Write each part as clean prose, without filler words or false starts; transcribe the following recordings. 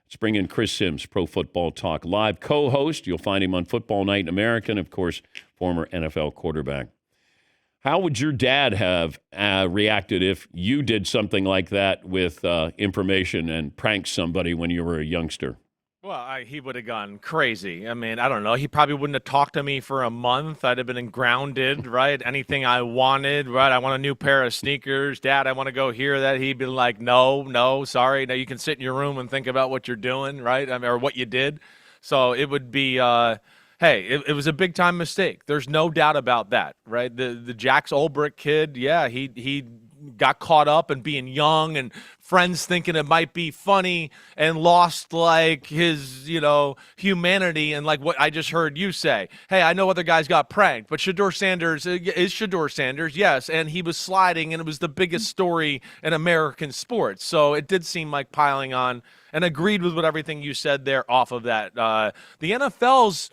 Let's bring in Chris Sims, Pro Football Talk Live co-host. You'll find him on Football Night in America, and, of course, former NFL quarterback. How would your dad have reacted if you did something like that with information and pranked somebody when you were a youngster? Well, he would have gone crazy. I mean, I don't know. He probably wouldn't have talked to me for a month. I'd have been grounded, right? Anything I wanted, right? I want a new pair of sneakers. Dad, I want to go here. That he'd be like, no, sorry. No, you can sit in your room and think about what you're doing, right? I mean, or what you did. So it would be, hey, it was a big time mistake. There's no doubt about that, right? The Jax Ulbrich kid, yeah, he got caught up in being young and friends thinking it might be funny and lost like his, humanity. And like what I just heard you say, hey, I know other guys got pranked, but Shedeur Sanders is Shedeur Sanders. Yes. And he was sliding and it was the biggest story in American sports. So it did seem like piling on, and agreed with everything you said there off of that. The NFL's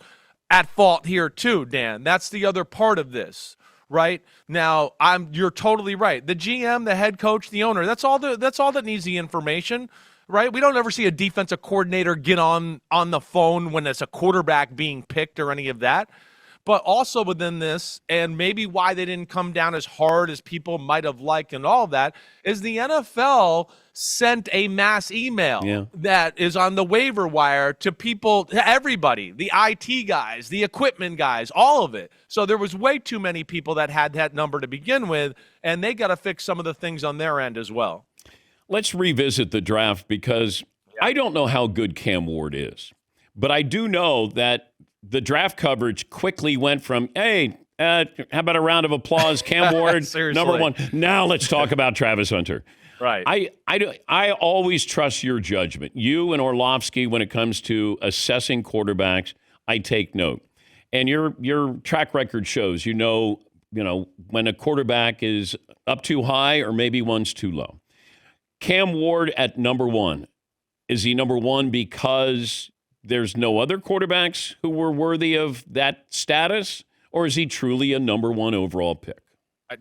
at fault here too, Dan. That's the other part of this. Right now, you're totally right. The GM, the head coach, the owner, that's all that needs the information, right? We don't ever see a defensive coordinator get on the phone when it's a quarterback being picked or any of that. But also within this, and maybe why they didn't come down as hard as people might have liked and all of that, is the NFL sent a mass email that is on the waiver wire to people, to everybody, the IT guys, the equipment guys, all of it. So there was way too many people that had that number to begin with, and they got to fix some of the things on their end as well. Let's revisit the draft because I don't know how good Cam Ward is, but I do know that the draft coverage quickly went from, hey, how about a round of applause, Cam Ward, number one. Now let's talk about Travis Hunter. Right. I always trust your judgment. You and Orlovsky, when it comes to assessing quarterbacks, I take note. And your track record shows, when a quarterback is up too high or maybe one's too low. Cam Ward at number one. Is he number one because there's no other quarterbacks who were worthy of that status, or is he truly a number one overall pick?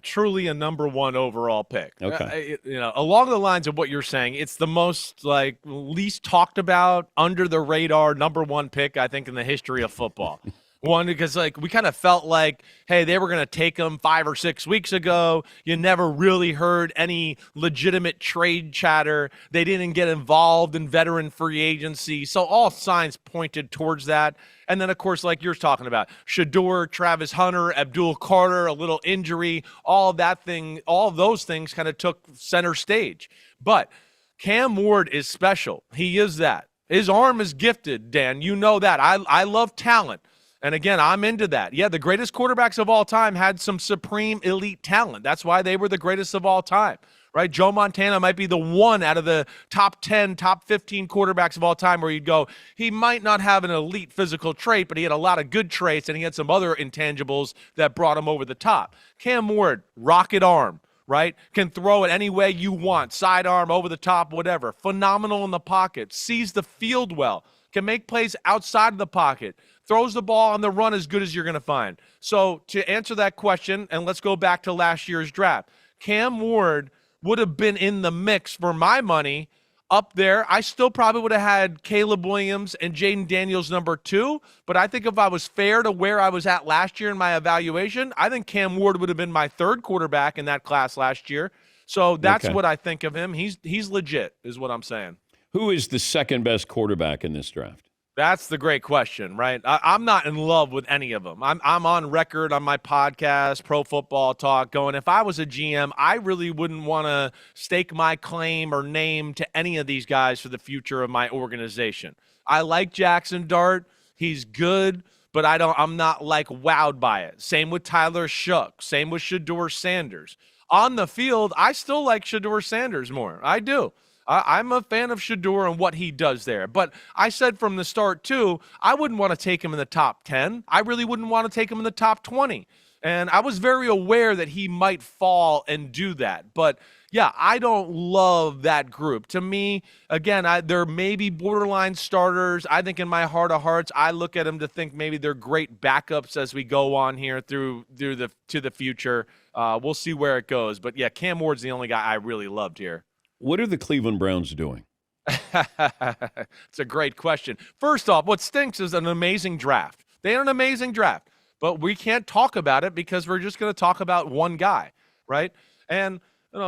Truly a number one overall pick. Okay. Along the lines of what you're saying, it's the most least talked about, under the radar number one pick, I think, in the history of football. One, because we kind of felt like, hey, they were going to take him 5 or 6 weeks ago. You never really heard any legitimate trade chatter. They didn't get involved in veteran free agency. So all signs pointed towards that. And then, of course, like you're talking about, Shedeur, Travis Hunter, Abdul Carter, a little injury, all of those things kind of took center stage. But Cam Ward is special. He is that. His arm is gifted, Dan. You know that. I love talent. And again, I'm into that. Yeah, the greatest quarterbacks of all time had some supreme elite talent. That's why they were the greatest of all time, right? Joe Montana might be the one out of the top 10, top 15 quarterbacks of all time where you'd go, he might not have an elite physical trait, but he had a lot of good traits, and he had some other intangibles that brought him over the top. Cam Ward, rocket arm, right? Can throw it any way you want, sidearm, over the top, whatever. Phenomenal in the pocket, sees the field well, can make plays outside of the pocket, throws the ball on the run as good as you're going to find. So to answer that question, and let's go back to last year's draft, Cam Ward would have been in the mix for my money up there. I still probably would have had Caleb Williams and Jaden Daniels number 2, but I think if I was fair to where I was at last year in my evaluation, I think Cam Ward would have been my 3rd quarterback in that class last year. So that's what I think of him. He's legit, is what I'm saying. Who is the second best quarterback in this draft? That's the great question, right? I'm not in love with any of them. I'm on record on my podcast, Pro Football Talk, going, if I was a GM, I really wouldn't want to stake my claim or name to any of these guys for the future of my organization. I like Jackson Dart. He's good, but I'm not wowed by it. Same with Tyler Shook. Same with Shedeur Sanders. On the field, I still like Shedeur Sanders more. I do. I'm a fan of Shedeur and what he does there. But I said from the start, too, I wouldn't want to take him in the top 10. I really wouldn't want to take him in the top 20. And I was very aware that he might fall and do that. But, yeah, I don't love that group. To me, again, there may be borderline starters. I think in my heart of hearts, I look at them to think maybe they're great backups as we go on here to the future. We'll see where it goes. But, yeah, Cam Ward's the only guy I really loved here. What are the Cleveland Browns doing? It's a great question. First off, what stinks is an amazing draft. They had an amazing draft, but we can't talk about it because we're just going to talk about one guy, right? And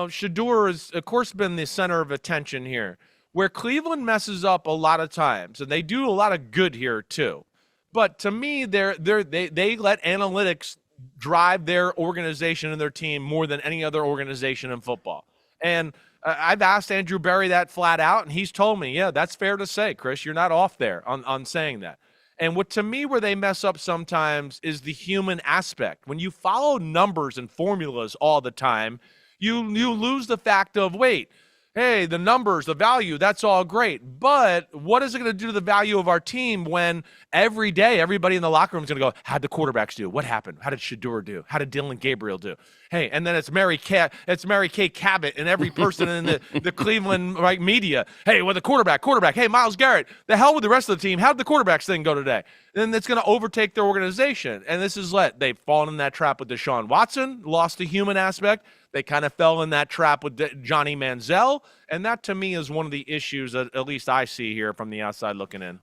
Shador has, of course, been the center of attention here. Where Cleveland messes up a lot of times, and they do a lot of good here too. But to me, they let analytics drive their organization and their team more than any other organization in football. And I've asked Andrew Berry that flat out, and he's told me, yeah, that's fair to say, Chris. You're not off there on saying that. And what to me where they mess up sometimes is the human aspect. When you follow numbers and formulas all the time, you lose the fact of, wait, hey, the numbers, the value, that's all great. But what is it going to do to the value of our team when every day everybody in the locker room is going to go, how'd the quarterbacks do? What happened? How did Shador do? How did Dylan Gabriel do? Hey, and then it's Mary Kay Cabot and every person in the Cleveland media. Hey, well, the quarterback. Hey, Myles Garrett. The hell with the rest of the team. How'd the quarterbacks thing go today? Then it's going to overtake their organization. And this is they've fallen in that trap with Deshaun Watson, lost the human aspect. They kind of fell in that trap with Johnny Manziel. And that, to me, is one of the issues that at least I see here from the outside looking in.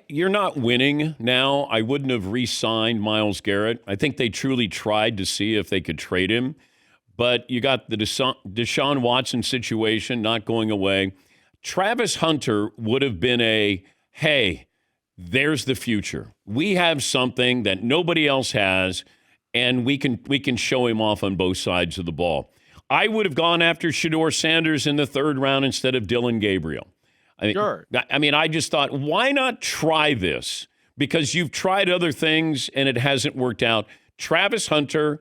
You're not winning now. I wouldn't have re-signed Myles Garrett. I think they truly tried to see if they could trade him. But you got the Deshaun Watson situation not going away. Travis Hunter would have been hey, there's the future. We have something that nobody else has, and we can show him off on both sides of the ball. I would have gone after Shador Sanders in the third round instead of Dylan Gabriel. Sure. I just thought, why not try this? Because you've tried other things and it hasn't worked out. Travis Hunter,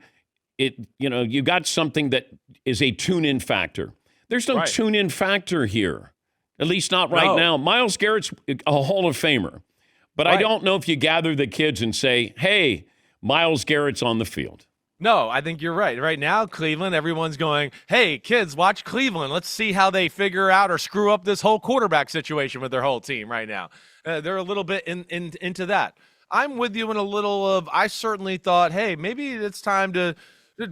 you got something that is a tune-in factor. There's no tune-in factor here, at least not right now. Myles Garrett's a Hall of Famer, but I don't know if you gather the kids and say, hey, Myles Garrett's on the field. No, I think you're right. Right now, Cleveland, everyone's going, hey, kids, watch Cleveland. Let's see how they figure out or screw up this whole quarterback situation with their whole team right now. They're a little bit into that. I'm with you in a little of, I certainly thought, hey, maybe it's time to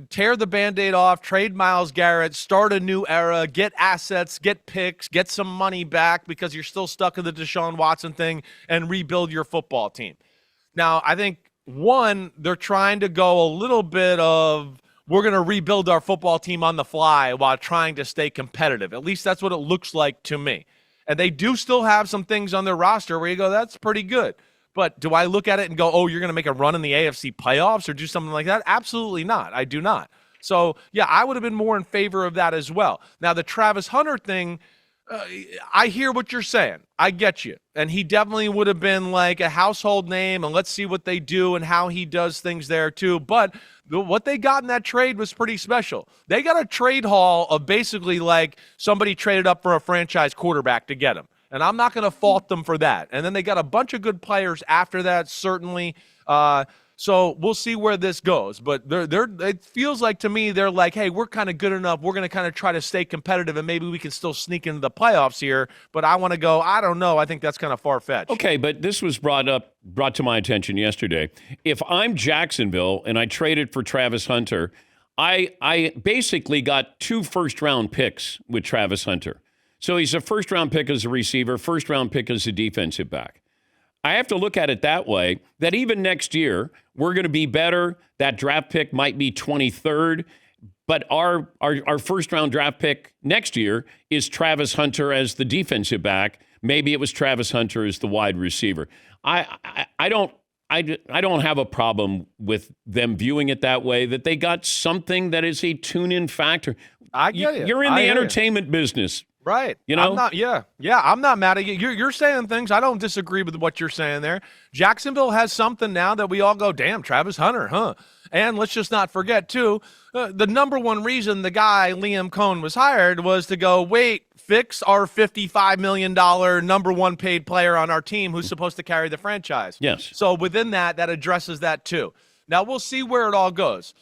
tear the Band-Aid off, trade Myles Garrett, start a new era, get assets, get picks, get some money back because you're still stuck in the Deshaun Watson thing and rebuild your football team. Now, I think one, they're trying to go a little bit of, we're going to rebuild our football team on the fly while trying to stay competitive. At least that's what it looks like to me. And they do still have some things on their roster where you go, that's pretty good. But do I look at it and go, oh, you're going to make a run in the AFC playoffs or do something like that? Absolutely not. I do not. So, yeah, I would have been more in favor of that as well. Now, the Travis Hunter thing, I hear what you're saying. I get you. And he definitely would have been like a household name, and let's see what they do and how he does things there too. But what they got in that trade was pretty special. They got a trade haul of basically like somebody traded up for a franchise quarterback to get him. And I'm not going to fault them for that. And then they got a bunch of good players after that, certainly. So we'll see where this goes. But it feels like to me they're like, hey, we're kind of good enough. We're going to kind of try to stay competitive, and maybe we can still sneak into the playoffs here. But I want to go, I don't know. I think that's kind of far-fetched. Okay, but this was brought to my attention yesterday. If I'm Jacksonville and I traded for Travis Hunter, I basically got 2 first-round picks with Travis Hunter. So he's a first-round pick as a receiver, first-round pick as a defensive back. I have to look at it that way, that even next year, we're going to be better. That draft pick might be 23rd, but our first-round draft pick next year is Travis Hunter as the defensive back. Maybe it was Travis Hunter as the wide receiver. I don't have a problem with them viewing it that way, that they got something that is a tune-in factor. I get it. You're in the entertainment business. Right. You know? I'm not mad at you. You're saying things. I don't disagree with what you're saying there. Jacksonville has something now that we all go, damn, Travis Hunter, huh? And let's just not forget, too, the number one reason the guy, Liam Cohn, was hired was to go, wait, fix our $55 million number one paid player on our team who's supposed to carry the franchise. Yes. So within that addresses that, too. Now, we'll see where it all goes.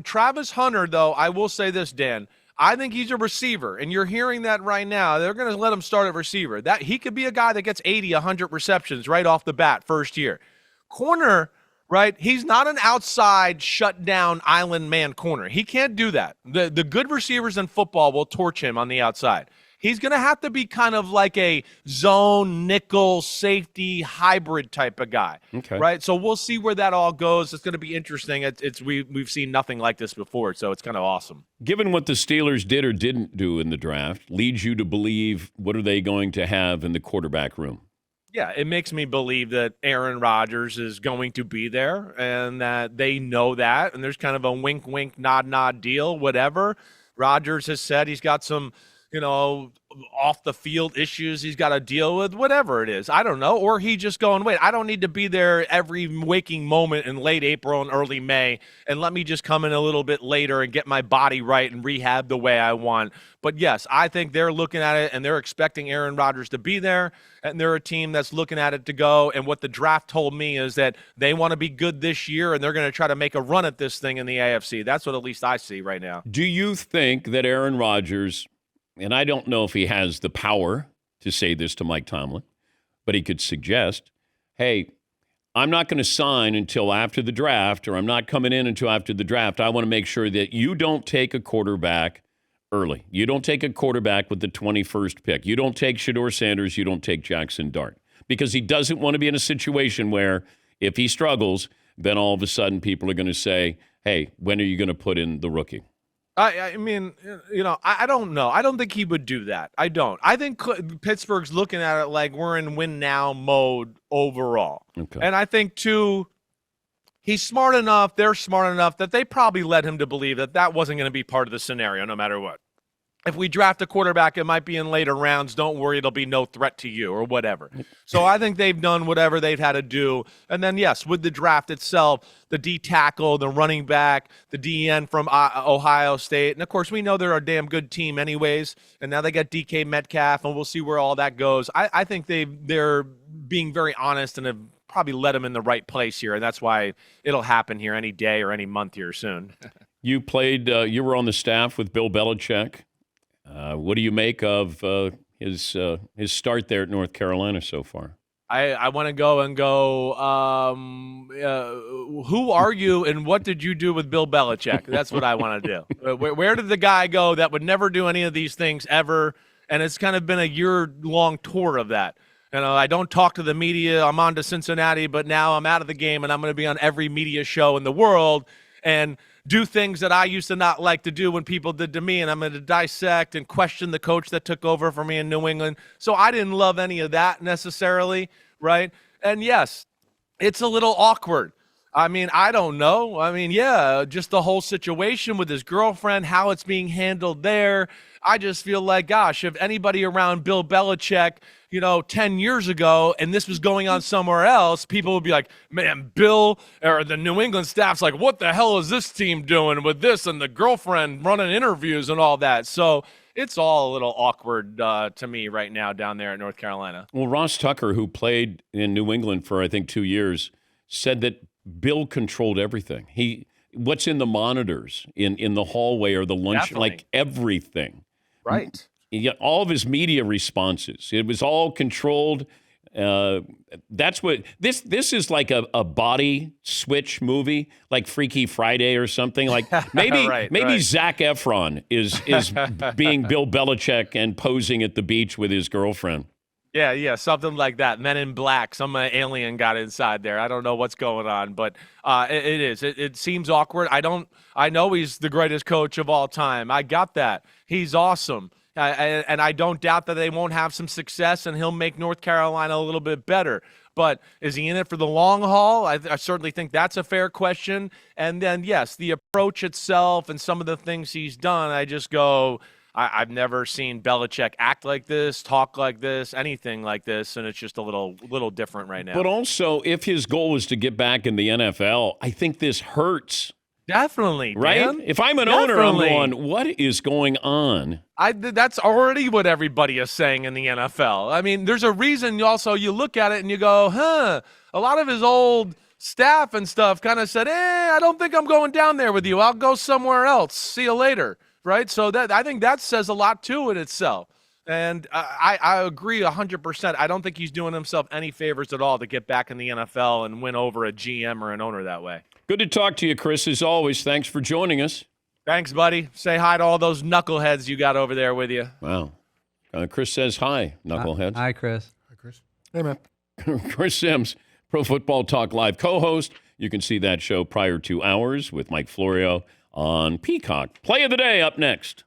Travis Hunter, though, I will say this, Dan. I think he's a receiver, and you're hearing that right now. They're going to let him start at receiver. That he could be a guy that gets 80, 100 receptions right off the bat first year. Corner, right? He's not an outside, shut-down island man corner. He can't do that. The good receivers in football will torch him on the outside. he's going to have to be kind of like a zone, nickel, safety, hybrid type of guy. Okay. Right? So we'll see where that all goes. It's going to be interesting. We've seen nothing like this before, so it's kind of awesome. Given what the Steelers did or didn't do in the draft, leads you to believe what are they going to have in the quarterback room? Yeah, it makes me believe that Aaron Rodgers is going to be there and that they know that. And there's kind of a wink, wink, nod, nod deal, whatever. Rodgers has said he's got some, off the field issues he's got to deal with, whatever it is. I don't know. Or he just going, wait, I don't need to be there every waking moment in late April and early May, and let me just come in a little bit later and get my body right and rehab the way I want. But yes, I think they're looking at it and they're expecting Aaron Rodgers to be there, and they're a team that's looking at it to go. And what the draft told me is that they want to be good this year and they're going to try to make a run at this thing in the AFC. That's what at least I see right now. Do you think that Aaron Rodgers, and I don't know if he has the power to say this to Mike Tomlin, but he could suggest, hey, I'm not going to sign until after the draft, or I'm not coming in until after the draft. I want to make sure that you don't take a quarterback early. You don't take a quarterback with the 21st pick. You don't take Shedeur Sanders. You don't take Jackson Dart. Because he doesn't want to be in a situation where if he struggles, then all of a sudden people are going to say, hey, when are you going to put in the rookie? I mean, I don't know. I don't think he would do that. I don't. I think Pittsburgh's looking at it like we're in win now mode overall. Okay. And I think, too, he's smart enough, they're smart enough that they probably led him to believe that that wasn't going to be part of the scenario no matter what. If we draft a quarterback, it might be in later rounds. Don't worry, it'll be no threat to you or whatever. So I think they've done whatever they've had to do. And then, yes, with the draft itself, the D tackle, the running back, the DN from Ohio State. And, of course, we know they're a damn good team anyways. And now they got DK Metcalf, and we'll see where all that goes. I think they're being very honest and have probably led them in the right place here. And that's why it'll happen here any day or any month here soon. You were on the staff with Bill Belichick. What do you make of his start there at North Carolina so far? I want to go, who are you and what did you do with Bill Belichick? That's what I want to do. Where did the guy go that would never do any of these things ever? And it's kind of been a year-long tour of that. I don't talk to the media. I'm on to Cincinnati, but now I'm out of the game, and I'm going to be on every media show in the world and do things that I used to not like to do when people did to me, and I'm going to dissect and question the coach that took over for me in New England. So I didn't love any of that necessarily, right? And yes, it's a little awkward. I mean, I don't know. I mean, yeah, just the whole situation with his girlfriend, how it's being handled there. I just feel like, gosh, if anybody around Bill Belichick, 10 years ago, and this was going on somewhere else, people would be like, man, Bill or the New England staff's like, what the hell is this team doing with this and the girlfriend running interviews and all that? So it's all a little awkward to me right now down there in North Carolina. Well, Ross Tucker, who played in New England for, I think, 2 years, said that Bill controlled everything. What's in the monitors in the hallway or the lunch, Definitely. like everything. Right. All of his media responses, it was all controlled. That's what this is like a body switch movie, like Freaky Friday or something. Like maybe right. Zac Efron is being Bill Belichick and posing at the beach with his girlfriend. Yeah, something like that. Men in Black, some alien got inside there. I don't know what's going on, but it is. It seems awkward. I know he's the greatest coach of all time. I got that. He's awesome. And I don't doubt that they won't have some success and he'll make North Carolina a little bit better. But is he in it for the long haul? I certainly think that's a fair question. And then, yes, the approach itself and some of the things he's done, I just go, I've never seen Belichick act like this, talk like this, anything like this, and it's just a little different right now. But also, if his goal was to get back in the NFL, I think this hurts. Definitely, right? Dan. If I'm an owner, I'm going, what is going on? That's already what everybody is saying in the NFL. I mean, there's a reason also you look at it and you go, a lot of his old staff and stuff kind of said, I don't think I'm going down there with you. I'll go somewhere else. See you later. Right? So I think that says a lot to it itself. And I agree 100%. I don't think he's doing himself any favors at all to get back in the NFL and win over a GM or an owner that way. Good to talk to you, Chris, as always. Thanks for joining us. Thanks, buddy. Say hi to all those knuckleheads you got over there with you. Wow. Chris says hi, knuckleheads. Hi, Chris. Hi, Chris. Hey, man. Chris Sims, Pro Football Talk Live co-host. You can see that show prior to ours with Mike Florio on Peacock. Play of the day up next.